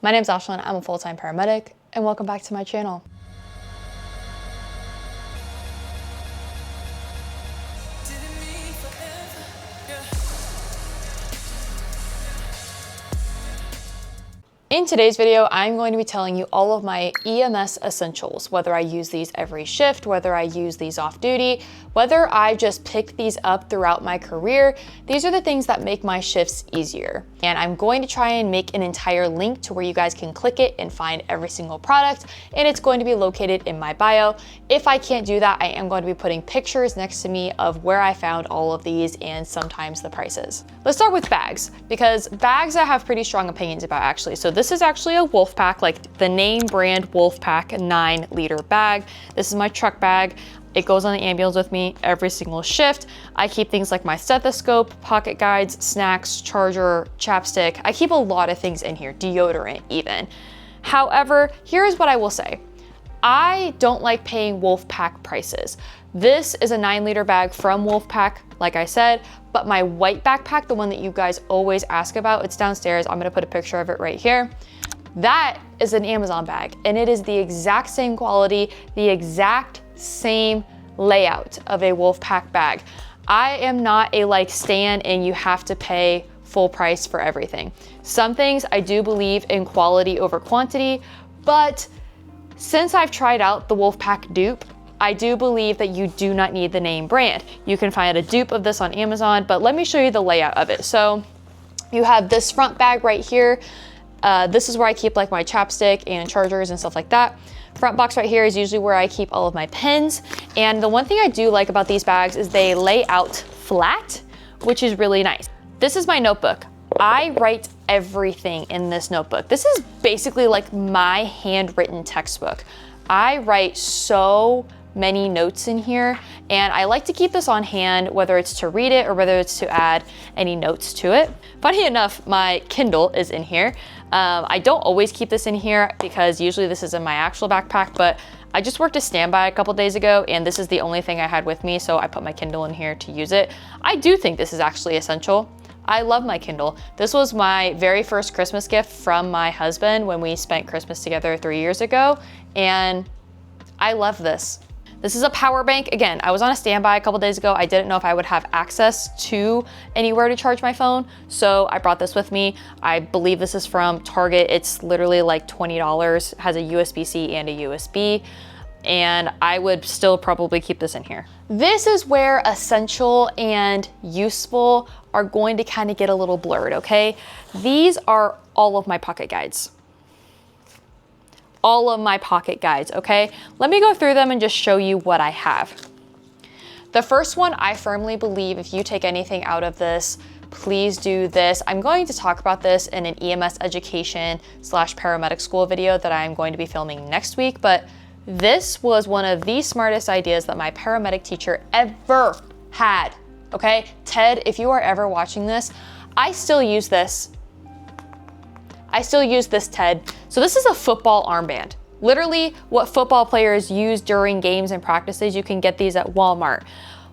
My name's Ashlyn, I'm a full-time paramedic, and welcome back to my channel. In today's video, I'm going to be telling you all of my EMS essentials, whether I use these every shift, whether I use these off duty, whether I just pick these up throughout my career. These are the things that make my shifts easier. And I'm going to try and make an entire link to where you guys can click it and find every single product, and it's going to be located in my bio. If I can't do that, I am going to be putting pictures next to me of where I found all of these and sometimes the prices. Let's start with bags, because bags I have pretty strong opinions about actually. So this is actually a Wolfpack, like the name brand Wolfpack 9-liter bag. This is my truck bag. It goes on the ambulance with me every single shift. I keep things like my stethoscope, pocket guides, snacks, charger, chapstick. I keep a lot of things in here, deodorant even. However, here's what I will say. I don't like paying Wolfpack prices. This is a 9-liter bag from Wolfpack, like I said, but my white backpack, the one that you guys always ask about, it's downstairs. I'm gonna put a picture of it right here. That is an Amazon bag, and it is the exact same quality, the exact same layout of a Wolfpack bag. I am not a like stan and you have to pay full price for everything. Some things I do believe in quality over quantity, but since I've tried out the Wolfpack dupe, I do believe that you do not need the name brand. You can find a dupe of this on Amazon, but let me show you the layout of it. So you have this front bag right here. This is where I keep like my chapstick and chargers and stuff like that. Front box right here is usually where I keep all of my pens. And the one thing I do like about these bags is they lay out flat, which is really nice. This is my notebook. I write everything in this notebook. This is basically like my handwritten textbook. I write so many notes in here, and I like to keep this on hand, whether it's to read it or whether it's to add any notes to it. Funny enough, my Kindle is in here. I don't always keep this in here because usually this is in my actual backpack, but I just worked a standby a couple days ago and this is the only thing I had with me, so I put my Kindle in here to use it. I do think this is actually essential. I love my Kindle. This was my very first Christmas gift from my husband when we spent Christmas together 3 years ago, and I love this. This is a power bank. Again, I was on a standby a couple days ago. I didn't know if I would have access to anywhere to charge my phone, so I brought this with me. I believe this is from Target. It's literally like $20, has a USB-C and a USB, and I would still probably keep this in here. This is where essential and useful are going to kind of get a little blurred, okay? These are all of my pocket guides. All of my pocket guides, okay? Let me go through them and just show you what I have. The first one, I firmly believe if you take anything out of this, please do this. I'm going to talk about this in an EMS education / paramedic school video that I'm going to be filming next week, but this was one of the smartest ideas that my paramedic teacher ever had, okay? Ted, if you are ever watching this, I still use this. I still use this, Ted. So this is a football armband. Literally what football players use during games and practices. You can get these at Walmart.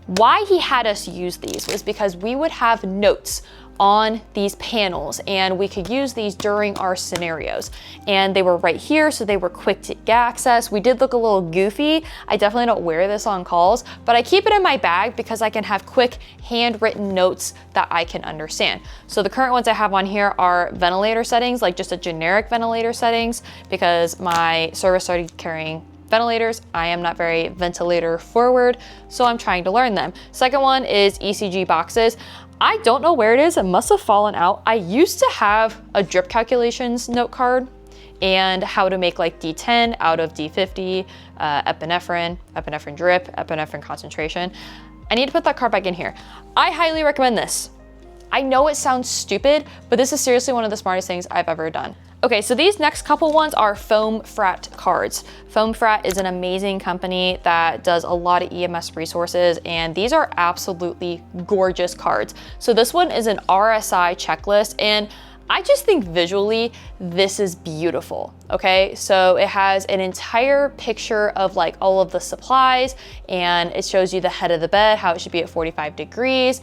Why he had us use these was because we would have notes on these panels and we could use these during our scenarios. And they were right here, so they were quick to get access. We did look a little goofy. I definitely don't wear this on calls, but I keep it in my bag because I can have quick handwritten notes that I can understand. So the current ones I have on here are ventilator settings, like just a generic ventilator settings, because my service started carrying ventilators. I am not very ventilator forward, so I'm trying to learn them. Second one is ECG boxes. I don't know where it is. It must have fallen out. I used to have a drip calculations note card and how to make like D10 out of D50, epinephrine drip, epinephrine concentration. I need to put that card back in here. I highly recommend this. I know it sounds stupid, but this is seriously one of the smartest things I've ever done. Okay, so these next couple ones are Foam Frat cards. Foam Frat is an amazing company that does a lot of EMS resources, and these are absolutely gorgeous cards. So this one is an RSI checklist, and I just think visually, this is beautiful, okay? So it has an entire picture of like all of the supplies, and it shows you the head of the bed, how it should be at 45 degrees.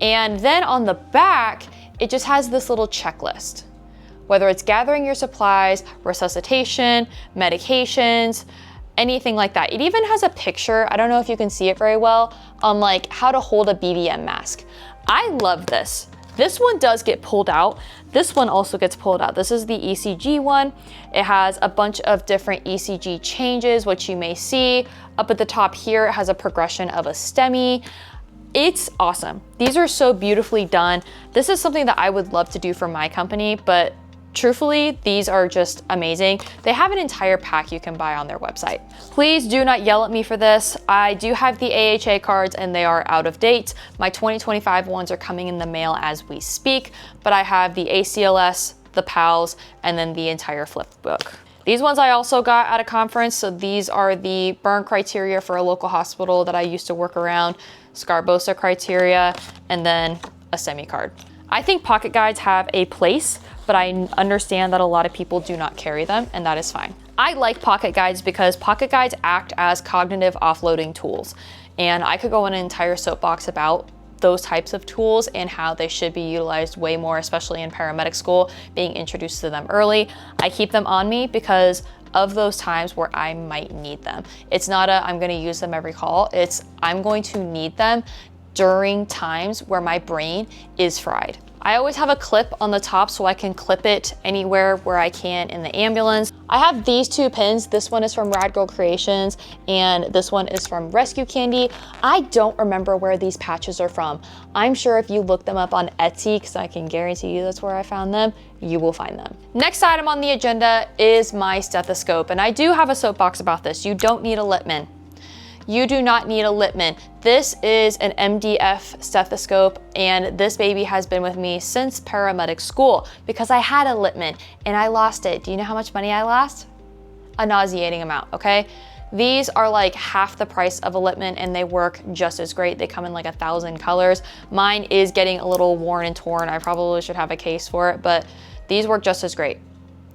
And then on the back, it just has this little checklist. whether it's gathering your supplies, resuscitation, medications, anything like that. It even has a picture, I don't know if you can see it very well, on like how to hold a BBM mask. I love this. This one does get pulled out. This one also gets pulled out. This is the ECG one. It has a bunch of different ECG changes, which you may see. Up at the top here, it has a progression of a STEMI. It's awesome. These are so beautifully done. This is something that I would love to do for my company, but truthfully, these are just amazing. They have an entire pack you can buy on their website. Please do not yell at me for this. I do have the AHA cards and they are out of date. My 2025 ones are coming in the mail as we speak, but I have the ACLS, the PALS, and then the entire flip book. These ones I also got at a conference. So these are the burn criteria for a local hospital that I used to work around, Scarbosa criteria, and then a STEMI card. I think pocket guides have a place, but I understand that a lot of people do not carry them, and that is fine. I like pocket guides because pocket guides act as cognitive offloading tools, and I could go on an entire soapbox about those types of tools and how they should be utilized way more, especially in paramedic school, being introduced to them early. I keep them on me because of those times where I might need them. It's not a I'm gonna use them every call, it's I'm going to need them during times where my brain is fried. I always have a clip on the top so I can clip it anywhere where I can in the ambulance. I have these two pins. This one is from Rad Girl Creations and this one is from Rescue Candy. I don't remember where these patches are from. I'm sure if you look them up on Etsy, because I can guarantee you that's where I found them, you will find them. Next item on the agenda is my stethoscope, and I do have a soapbox about this. You don't need a Littman. You do not need a Littman. This is an MDF stethoscope, and this baby has been with me since paramedic school because I had a Littman and I lost it. Do you know how much money I lost? A nauseating amount, okay? These are like half the price of a Littman and they work just as great. They come in like 1,000 colors. Mine is getting a little worn and torn. I probably should have a case for it, but these work just as great.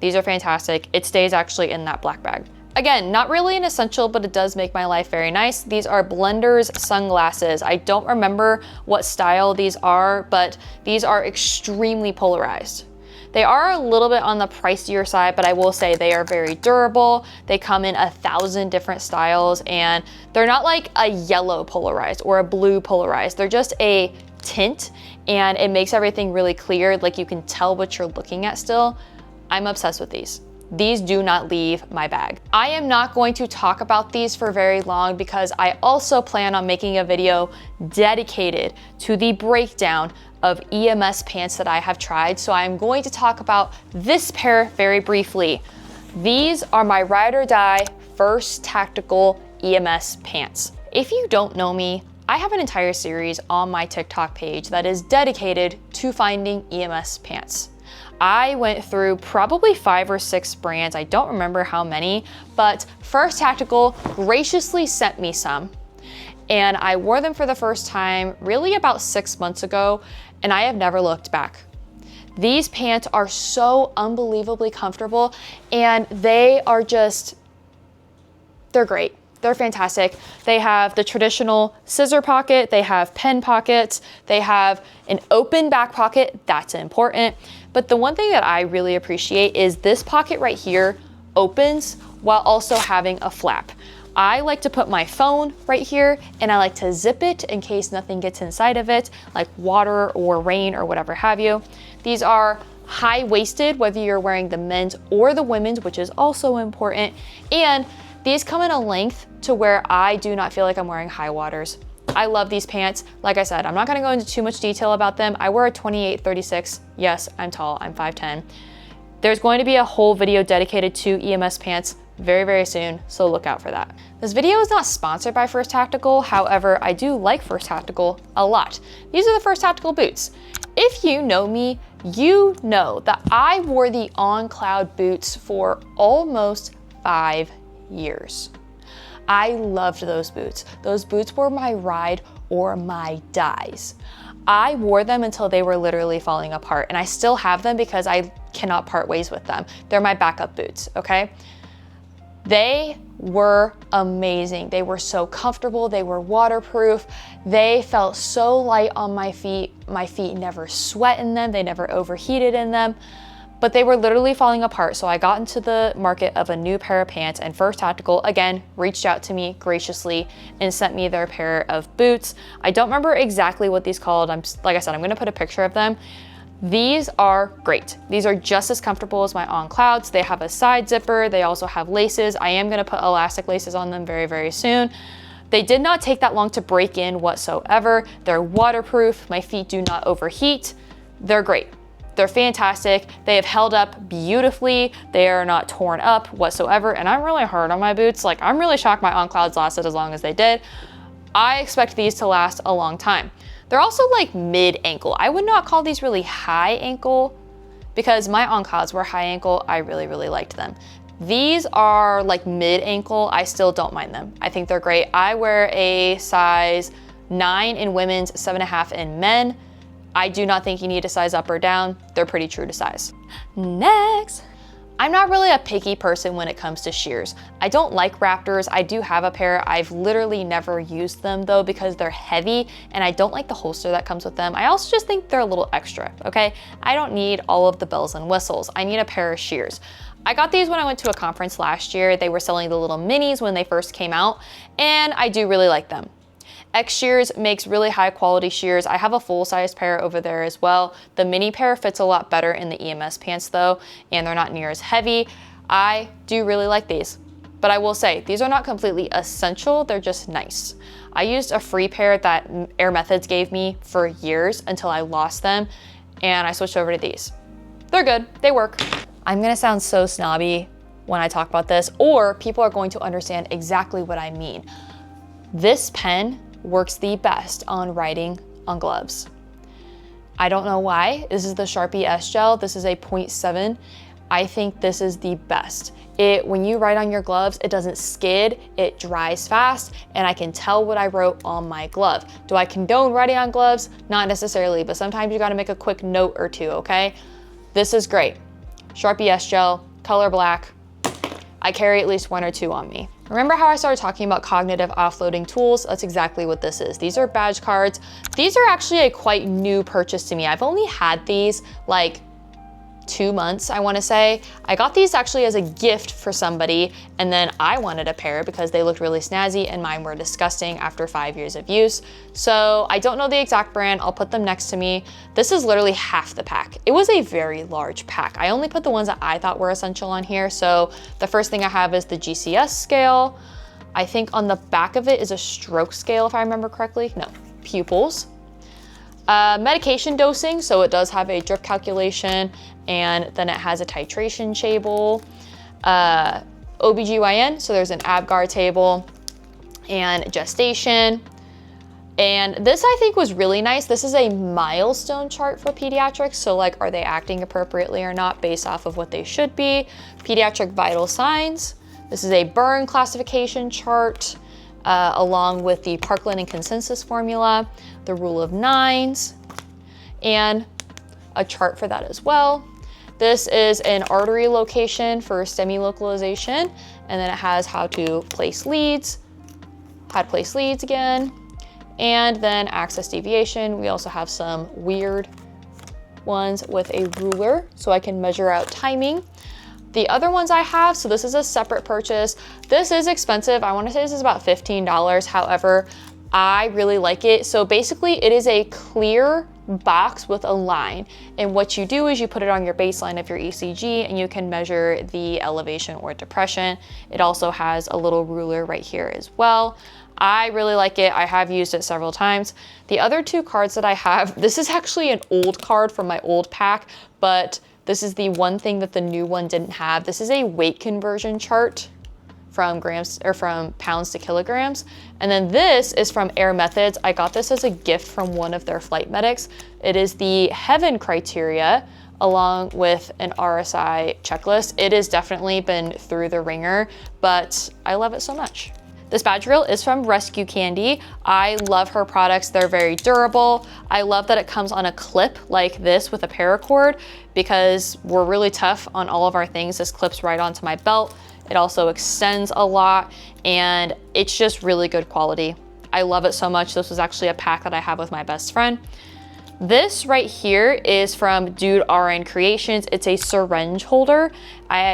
These are fantastic. It stays actually in that black bag. Again, not really an essential, but it does make my life very nice. These are Blender's sunglasses. I don't remember what style these are, but these are extremely polarized. They are a little bit on the pricier side, but I will say they are very durable. They come in 1,000 different styles, and they're not like a yellow polarized or a blue polarized. They're just a tint, and it makes everything really clear. Like you can tell what you're looking at still. I'm obsessed with these. These do not leave my bag. I am not going to talk about these for very long because I also plan on making a video dedicated to the breakdown of EMS pants that I have tried. So I'm going to talk about this pair very briefly. These are my ride or die first tactical EMS pants. If you don't know me, I have an entire series on my TikTok page that is dedicated to finding EMS pants. I went through probably 5 or 6 brands, I don't remember how many, but First Tactical graciously sent me some, and I wore them for the first time really about 6 months ago, and I have never looked back. These pants are so unbelievably comfortable, and they are just, they're great. They're fantastic. They have the traditional scissor pocket, they have pen pockets, they have an open back pocket, that's important. But the one thing that I really appreciate is this pocket right here opens while also having a flap. I like to put my phone right here and I like to zip it in case nothing gets inside of it, like water or rain or whatever have you. These are high-waisted, whether you're wearing the men's or the women's, which is also important. And these come in a length to where I do not feel like I'm wearing high waters. I love these pants. Like I said, I'm not gonna go into too much detail about them. I wear a 28-36. Yes, I'm tall, I'm 5'10". There's going to be a whole video dedicated to EMS pants very, very soon, so look out for that. This video is not sponsored by First Tactical. However, I do like First Tactical a lot. These are the First Tactical boots. If you know me, you know that I wore the On Cloud boots for almost 5 years. I loved those boots. Those boots were my ride or my dies. I wore them until they were literally falling apart, and I still have them because I cannot part ways with them. They're my backup boots, okay? They were amazing. They were so comfortable. They were waterproof. They felt so light on my feet. My feet never sweat in them. They never overheated in them. but they were literally falling apart. So I got into the market of a new pair of pants, and First Tactical, again, reached out to me graciously and sent me their pair of boots. I don't remember exactly what these called. Like I said, I'm gonna put a picture of them. These are great. These are just as comfortable as my On Clouds. They have a side zipper. They also have laces. I am gonna put elastic laces on them very, very soon. They did not take that long to break in whatsoever. They're waterproof. My feet do not overheat. They're great. They're fantastic. They have held up beautifully. They are not torn up whatsoever. And I'm really hard on my boots. Like, I'm really shocked my On Clouds lasted as long as they did. I expect these to last a long time. They're also like mid ankle. I would not call these really high ankle because my On Clouds were high ankle. I really, really liked them. These are like mid ankle. I still don't mind them. I think they're great. I wear a size 9 in women's, 7.5 in men. I do not think you need to size up or down. They're pretty true to size. Next. I'm not really a picky person when it comes to shears. I don't like Raptors. I do have a pair. I've literally never used them though because they're heavy and I don't like the holster that comes with them. I also just think they're a little extra, okay? I don't need all of the bells and whistles. I need a pair of shears. I got these when I went to a conference last year. They were selling the little minis when they first came out, and I do really like them. X Shears makes really high quality shears. I have a full size pair over there as well. The mini pair fits a lot better in the EMS pants though, and they're not near as heavy. I do really like these, but I will say these are not completely essential. They're just nice. I used a free pair that Air Methods gave me for years until I lost them, and I switched over to these. They're good, they work. I'm gonna sound so snobby when I talk about this, or people are going to understand exactly what I mean. This pen works the best on writing on gloves. I don't know why. This is the Sharpie S Gel. This is a 0.7. I think this is the best. When you write on your gloves, it doesn't skid, it dries fast, and I can tell what I wrote on my glove. Do I condone writing on gloves? Not necessarily, but sometimes you gotta make a quick note or two, okay? This is great. Sharpie S Gel, color black. I carry at least 1 or 2 on me. Remember how I started talking about cognitive offloading tools? That's exactly what this is. These are badge cards. These are actually a quite new purchase to me. I've only had these like 2 months, I wanna say. I got these actually as a gift for somebody, and then I wanted a pair because they looked really snazzy and mine were disgusting after 5 years of use. So I don't know the exact brand, I'll put them next to me. This is literally half the pack. It was a very large pack. I only put the ones that I thought were essential on here. So the first thing I have is the GCS scale. I think on the back of it is a stroke scale, if I remember correctly. No, pupils. Medication dosing, so it does have a drip calculation, and then it has a titration table. OBGYN, so there's an ABGAR table, and gestation. And this I think was really nice. This is a milestone chart for pediatrics, so like, are they acting appropriately or not based off of what they should be? Pediatric vital signs. This is a burn classification chart, along with the Parkland and consensus formula, the rule of 9s, and a chart for that as well. This is an artery location for STEMI localization, and then it has how to place leads, how to place leads again, and then access deviation. We also have some weird ones with a ruler so I can measure out timing. The other ones I have, so this is a separate purchase. This is expensive. I wanna say this is about $15. However, I really like it. So basically it is a clear box with a line. And what you do is you put it on your baseline of your ECG and you can measure the elevation or depression. It also has a little ruler right here as well. I really like it. I have used it several times. The other 2 cards that I have, this is actually an old card from my old pack, but this is the one thing that the new one didn't have. This is a weight conversion chart from grams or from pounds to kilograms. And then this is from Air Methods. I got this as a gift from one of their flight medics. It is the Heaven criteria along with an RSI checklist. It has definitely been through the ringer, but I love it so much. This badge reel is from Rescue Candy. I love her products. They're very durable. I love that it comes on a clip like this with a paracord because we're really tough on all of our things. This clips right onto my belt. It also extends a lot and it's just really good quality. I love it so much. This was actually a pack that I have with my best friend. This right here is from Dude RN Creations. It's a syringe holder.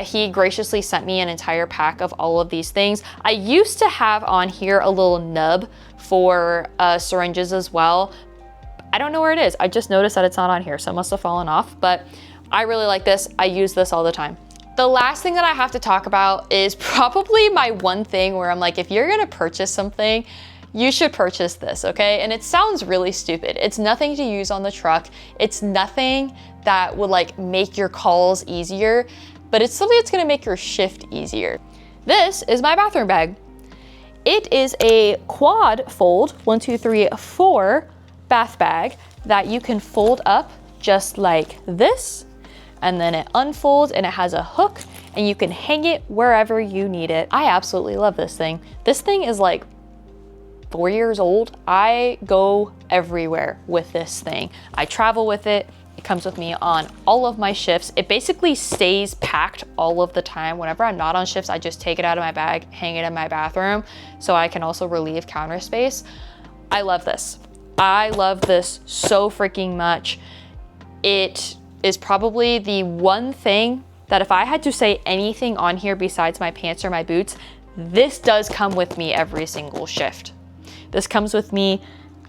He graciously sent me an entire pack of all of these things. I used to have on here a little nub for syringes as well. I don't know where it is. I just noticed that it's not on here, so it must have fallen off, but I really like this. I use this all the time. The last thing that I have to talk about is probably my one thing where I'm like, if you're gonna purchase something, you should purchase this, okay? And it sounds really stupid. It's nothing to use on the truck. It's nothing that would like make your calls easier, but it's something that's gonna make your shift easier. This is my bathroom bag. It is a quad fold, 1, 2, 3, 4 bath bag that you can fold up just like this, and then it unfolds and it has a hook and you can hang it wherever you need it. I absolutely love this thing. This thing is like 4 years old. I go everywhere with this thing. I travel with it. It comes with me on all of my shifts. It basically stays packed all of the time. Whenever I'm not on shifts, I just take it out of my bag, hang it in my bathroom so I can also relieve counter space. I love this. I love this so freaking much. It is probably the one thing that if I had to say anything on here besides my pants or my boots, this does come with me every single shift. This comes with me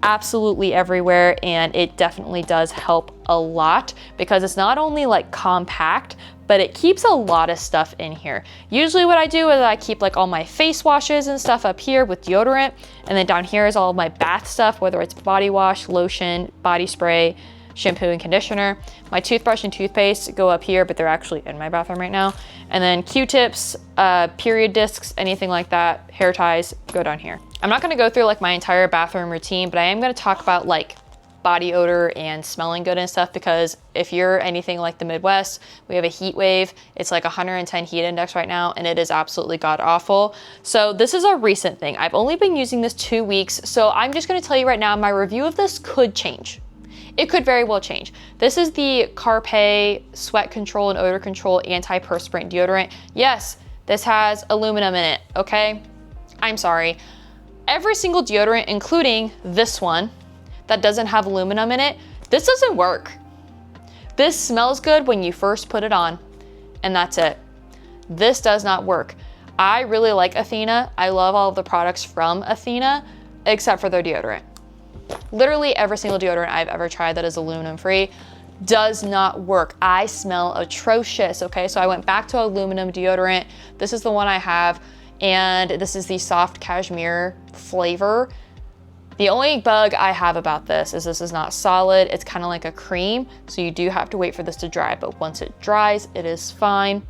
absolutely everywhere, and it definitely does help a lot because it's not only like compact, but it keeps a lot of stuff in here. Usually what I do is I keep like all my face washes and stuff up here with deodorant, and then down here is all of my bath stuff, whether it's body wash, lotion, body spray, shampoo and conditioner. My toothbrush and toothpaste go up here, but they're actually in my bathroom right now. And then Q-tips, period discs, anything like that, hair ties, go down here. I'm not gonna go through like my entire bathroom routine, but I am gonna talk about like body odor and smelling good and stuff, because if you're anything like the Midwest, we have a heat wave. It's like 110 heat index right now, and it is absolutely god awful. So this is a recent thing. I've only been using this 2 weeks, so I'm just gonna tell you right now, my review of this could change. It could very well change. This is the Carpe Sweat Control and Odor Control Antiperspirant Deodorant. Yes, this has aluminum in it, okay? I'm sorry. Every single deodorant, including this one, that doesn't have aluminum in it, this doesn't work. This smells good when you first put it on, and that's it. This does not work. I really like Athena. I love all of the products from Athena, except for their deodorant. Literally every single deodorant I've ever tried that is aluminum free does not work. I smell atrocious, okay? So I went back to aluminum deodorant. This is the one I have, and this is the soft cashmere flavor. The only bug I have about this is not solid. It's kind of like a cream, so you do have to wait for this to dry, but once it dries, it is fine.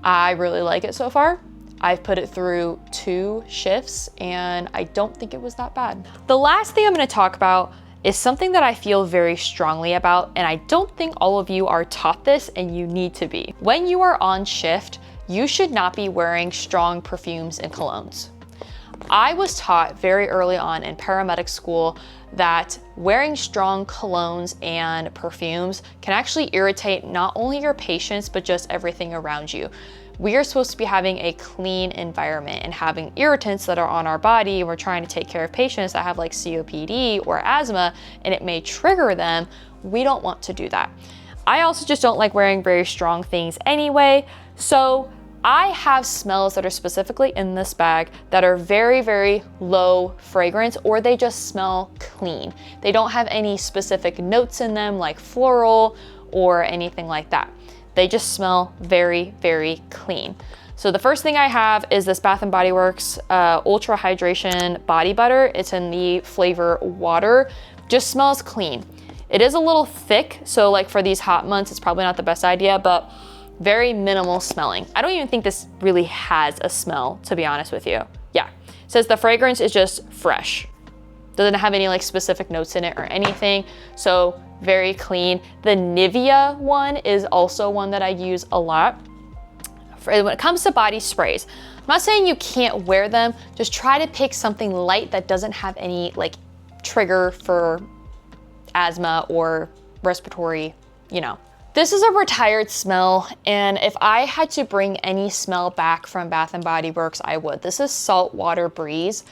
I really like it so far. I've put it through 2 shifts and I don't think it was that bad. The last thing I'm gonna talk about is something that I feel very strongly about, and I don't think all of you are taught this, and you need to be. When you are on shift, you should not be wearing strong perfumes and colognes. I was taught very early on in paramedic school that wearing strong colognes and perfumes can actually irritate not only your patients, but just everything around you. We are supposed to be having a clean environment, and having irritants that are on our body, and we're trying to take care of patients that have like COPD or asthma, and it may trigger them. We don't want to do that. I also just don't like wearing very strong things anyway. So I have smells that are specifically in this bag that are very, very low fragrance, or they just smell clean. They don't have any specific notes in them like floral or anything like that. They just smell very, very clean. So the first thing I have is this Bath & Body Works Ultra Hydration Body Butter. It's in the flavor water. Just smells clean. It is a little thick, so like for these hot months, it's probably not the best idea, but very minimal smelling. I don't even think this really has a smell, to be honest with you. Yeah, it says the fragrance is just fresh. Doesn't have any like specific notes in it or anything, so very clean. The Nivea one is also one that I use a lot. When it comes to body sprays, I'm not saying you can't wear them, just try to pick something light that doesn't have any like trigger for asthma or respiratory, you know. This is a retired smell, and if I had to bring any smell back from Bath & Body Works, I would. This is Saltwater Breeze.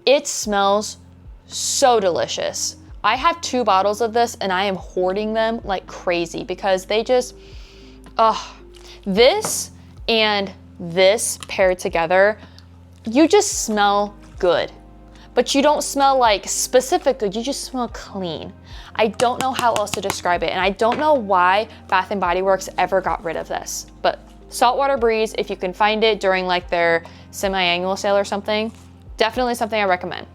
It smells so delicious. I have 2 bottles of this and I am hoarding them like crazy because they just, this and this paired together, you just smell good. But you don't smell like specific good, you just smell clean. I don't know how else to describe it, and I don't know why Bath & Body Works ever got rid of this, but Saltwater Breeze, if you can find it during like their semi-annual sale or something, definitely something I recommend.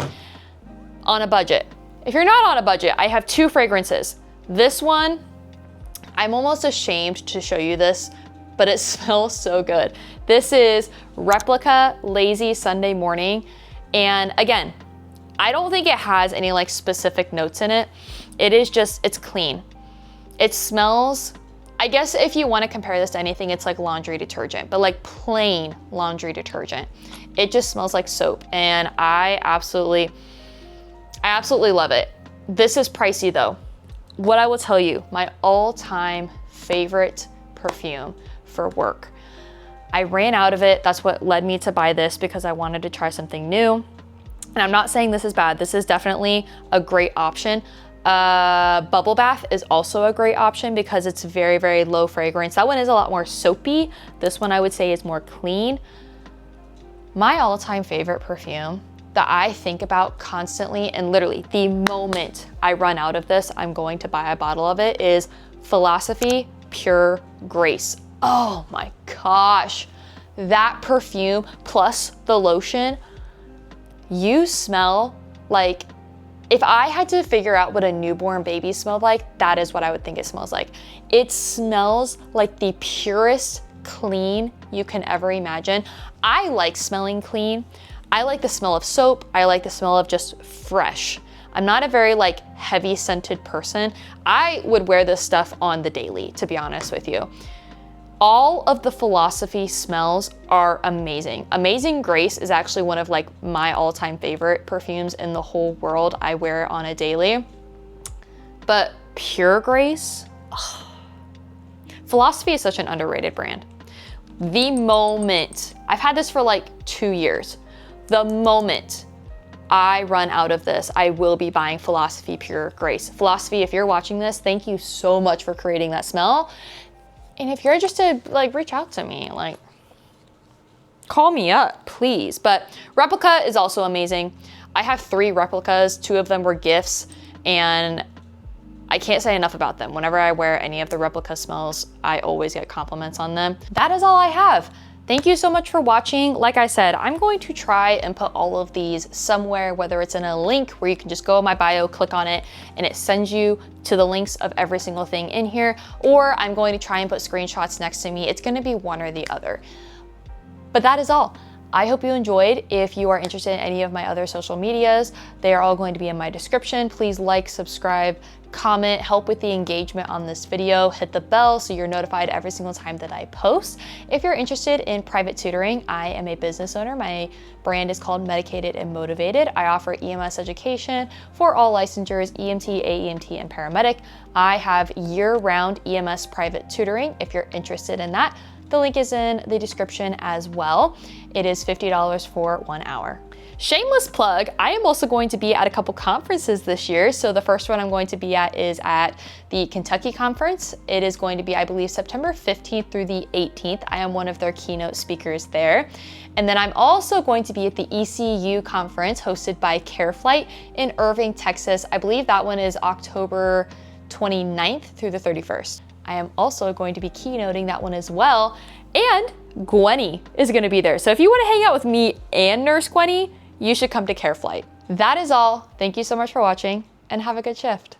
On a budget. If you're not on a budget, I have 2 fragrances. This one, I'm almost ashamed to show you this, but it smells so good. This is Replica Lazy Sunday Morning. And again, I don't think it has any like specific notes in it. It is just, it's clean. It smells, I guess if you want to compare this to anything, it's like laundry detergent, but like plain laundry detergent. It just smells like soap, and I absolutely love it. This is pricey though. What I will tell you, my all-time favorite perfume for work. I ran out of it. That's what led me to buy this, because I wanted to try something new. And I'm not saying this is bad. This is definitely a great option. Bubble bath is also a great option because it's very, very low fragrance. That one is a lot more soapy. This one I would say is more clean. My all-time favorite perfume that I think about constantly, and literally the moment I run out of this, I'm going to buy a bottle of it, is Philosophy Pure Grace. Oh my gosh, that perfume plus the lotion, you smell like, if I had to figure out what a newborn baby smelled like, that is what I would think it smells like. It smells like the purest clean you can ever imagine. I like smelling clean. I like the smell of soap. I like the smell of just fresh. I'm not a very like heavy scented person. I would wear this stuff on the daily, to be honest with you. All of the Philosophy smells are amazing. Amazing Grace is actually one of like my all-time favorite perfumes in the whole world. I wear it on a daily. But Pure Grace, Philosophy is such an underrated brand. The moment, I've had this for like 2 years. The moment I run out of this, I will be buying Philosophy Pure Grace. Philosophy, if you're watching this, thank you so much for creating that smell. And if you're interested, like, reach out to me, like, call me up, please. But Replica is also amazing. I have 3 replicas, 2 of them were gifts, and I can't say enough about them. Whenever I wear any of the replica smells, I always get compliments on them. That is all I have. Thank you so much for watching. Like I said, I'm going to try and put all of these somewhere, whether it's in a link where you can just go in my bio, click on it, and it sends you to the links of every single thing in here, or I'm going to try and put screenshots next to me. It's gonna be one or the other. But that is all. I hope you enjoyed. If you are interested in any of my other social medias, they are all going to be in my description. Please like, subscribe, comment, help with the engagement on this video, hit the bell so you're notified every single time that I post. If you're interested in private tutoring, I am a business owner. My brand is called Medicated and Motivated. I offer EMS education for all licensures, EMT, AEMT, and paramedic. I have year-round EMS private tutoring if you're interested in that. The link is in the description as well. It is $50 for 1 hour. Shameless plug, I am also going to be at a couple conferences this year. So the first one I'm going to be at is at the Kentucky conference. It is going to be, I believe, September 15th through the 18th. I am one of their keynote speakers there. And then I'm also going to be at the ECU conference hosted by CareFlight in Irving, Texas. I believe that one is October 29th through the 31st. I am also going to be keynoting that one as well. And Gwenny is gonna be there. So if you wanna hang out with me and Nurse Gwenny, you should come to CareFlight. That is all. Thank you so much for watching and have a good shift.